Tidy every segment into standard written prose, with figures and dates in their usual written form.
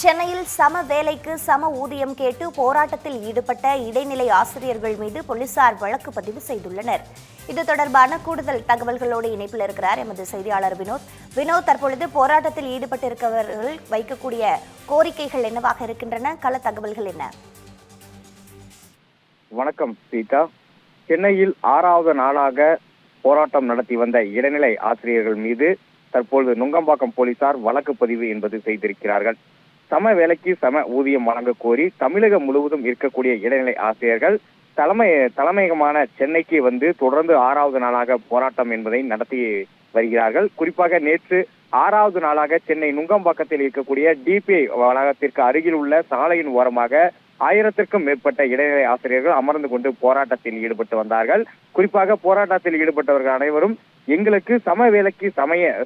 சென்னையில் சம வேலைக்கு சம ஊதியம் கேட்டு போராட்டத்தில் ஈடுபட்ட இடைநிலை ஆசிரியர்கள் மீது போலீசார் வழக்கு பதிவு செய்துள்ளனர். இது தொடர்பான கூடுதல் தகவல்களோடு இணைப்பில் இருக்கிறார் எமது செய்தியாளர் வினோத். தற்பொழுது போராட்டத்தில் ஈடுபட்டிருக்கிறவர்கள் வைக்கக்கூடிய கோரிக்கைகள் என்னவாக இருக்கின்றன? கள தகவல்கள் என்ன? வணக்கம் சீதா. சென்னையில் 6வது நாளாக போராட்டம் நடத்தி வந்த இடைநிலை ஆசிரியர்கள் மீது தற்பொழுது நுங்கம்பாக்கம் போலீசார் வழக்கு பதிவு என்பது செய்திருக்கிறார்கள். சம வேலைக்கு சம ஊதியம் வழங்க கோரி தமிழகம் முழுவதும் இருக்கக்கூடிய இடைநிலை ஆசிரியர்கள் தலைமையகமான சென்னைக்கு வந்து தொடர்ந்து 6வது நாளாக போராட்டம் என்பதை நடத்தி வருகிறார்கள். குறிப்பாக நேற்று 6வது நாளாக சென்னை நுங்கம்பாக்கத்தில் இருக்கக்கூடிய டிபிஐ வளாகத்திற்கு அருகில் உள்ள சாலையின் ஓரமாக 1000க்கும் மேற்பட்ட இடைநிலை ஆசிரியர்கள் அமர்ந்து கொண்டு போராட்டத்தில் ஈடுபட்டு வந்தார்கள். குறிப்பாக போராட்டத்தில் ஈடுபட்டவர்கள் அனைவரும் எங்களுக்கு சம வேலைக்கு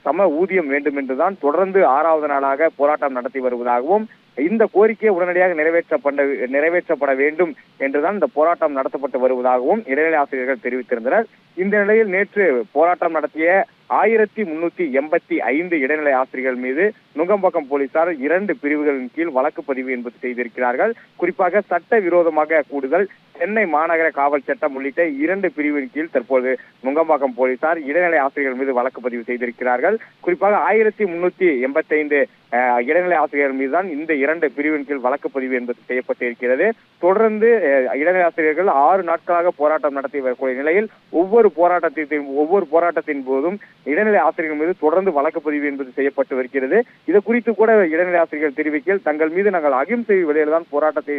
சம ஊதியம் வேண்டும் என்றுதான் தொடர்ந்து 6வது நாளாக போராட்டம் நடத்தி வருவதாகவும் இந்த கோரிக்கை உடனடியாக நிறைவேற்றப்பட வேண்டும் என்றுதான் இந்த போராட்டம் நடத்தப்பட்டு வருவதாகவும் இடைநிலை ஆசிரியர்கள் தெரிவித்திருந்தனர். இந்த நிலையில் நேற்று போராட்டம் நடத்திய 1385 இடைநிலை ஆசிரியர்கள் மீது நுங்கம்பாக்கம் போலீசார் 2 பிரிவுகளின் கீழ் வழக்கு பதிவு என்பது செய்திருக்கிறார்கள். குறிப்பாக சட்ட விரோதமாக கூடுதல், சென்னை மாநகர காவல் சட்டம் உள்ளிட்ட 2 பிரிவின் கீழ் தற்போது நுங்கம்பாக்கம் போலீசார் இடைநிலை ஆசிரியர்கள் மீது வழக்கு பதிவு செய்திருக்கிறார்கள். குறிப்பாக 1385 இடைநிலை ஆசிரியர்கள் மீதுதான் இந்த 2 பிரிவின் கீழ் வழக்கு பதிவு என்பது செய்யப்பட்டிருக்கிறது. தொடர்ந்து இடைநிலை ஆசிரியர்கள் 6 நாட்களாக போராட்டம் நடத்தி வரக்கூடிய நிலையில் ஒவ்வொரு போராட்டத்தின் போதும் இடைநிலை ஆசிரியர்கள் மீது தொடர்ந்து வழக்கு பதிவு என்பது செய்யப்பட்டு வருகிறது. இது குறித்து கூட இடைநிலை ஆசிரியர்கள் தெரிவிக்கையில், தங்கள் மீது நாங்கள் அகிம்சை வழியில் தான் போராட்டத்தை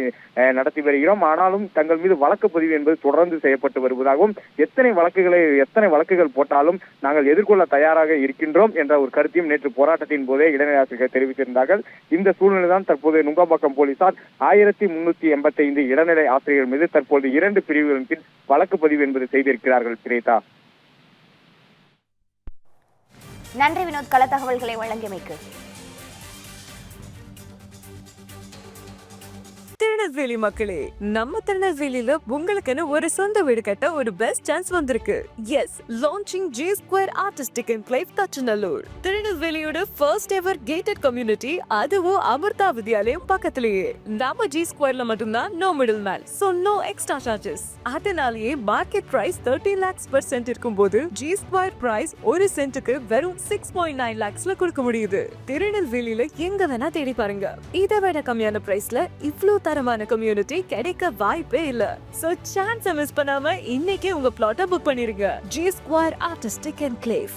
நடத்தி வருகிறோம், ஆனாலும் தங்கள் மீது வழக்கு பதிவு என்பது தொடர்ந்து செய்யப்பட்டு வருவதாகவும் எத்தனை வழக்குகள் போட்டாலும் நாங்கள் எதிர்கொள்ள தயாராக இருக்கின்றோம் என்ற ஒரு கருத்தையும் நேற்று போராட்டத்தின் போதே இடைநிலை ஆசிரியர்கள் தெரிவித்திருந்தார்கள். இந்த சூழ்நிலைதான் தற்போது நுங்கம்பாக்கம் போலீசார் 1385 இடைநிலை ஆசிரியர்கள் மீது தற்போது 2 பிரிவுகளின் கீழ் வழக்கு பதிவு என்பது செய்திருக்கிறார்கள். பிரேதா, நன்றி வினோத், கள தகவல்களை வழங்கியமைக்கு. திருநெல்வேலி மக்களே, நம்ம திருநெல்வேலியில உங்களுக்குன்னு ஒரு சொந்த வீடு கட்ட ஒரு பெஸ்ட் சான்ஸ் வந்திருக்கு. Yes, launching G Square Artistic Enclave Thachanallur. திருநெல்வேலியோட ஃபர்ஸ்ட் எவர் கேட்டட் கம்யூனிட்டி, அதுவும் அமிர்தா வித்யாலயம் பக்கத்திலேயே. நம்ம G Squareல மட்டும்தான் no middle man, so no extra charges. அதனாலேயே market price 30 lakhs per cent இருக்கும்போது G Square பிரைஸ் ஒரு சென்ட்டுக்கு வெறும் 6.9 lakhsல கொடுக்க முடியுது. திருநெல்வேலியில எங்க வேணா தேடி பாருங்க, இதை விட கம்மியான பிரைஸ்ல இவ்ளோ தரமான கம்யூனிட்டி கிடைக்க வாய்ப்பே இல்ல. சோ சான்ஸ் மிஸ் பண்ணாம இன்னைக்கே உங்க பிளாட்டை புக் பண்ணிருங்க. G Square Artistic Enclave.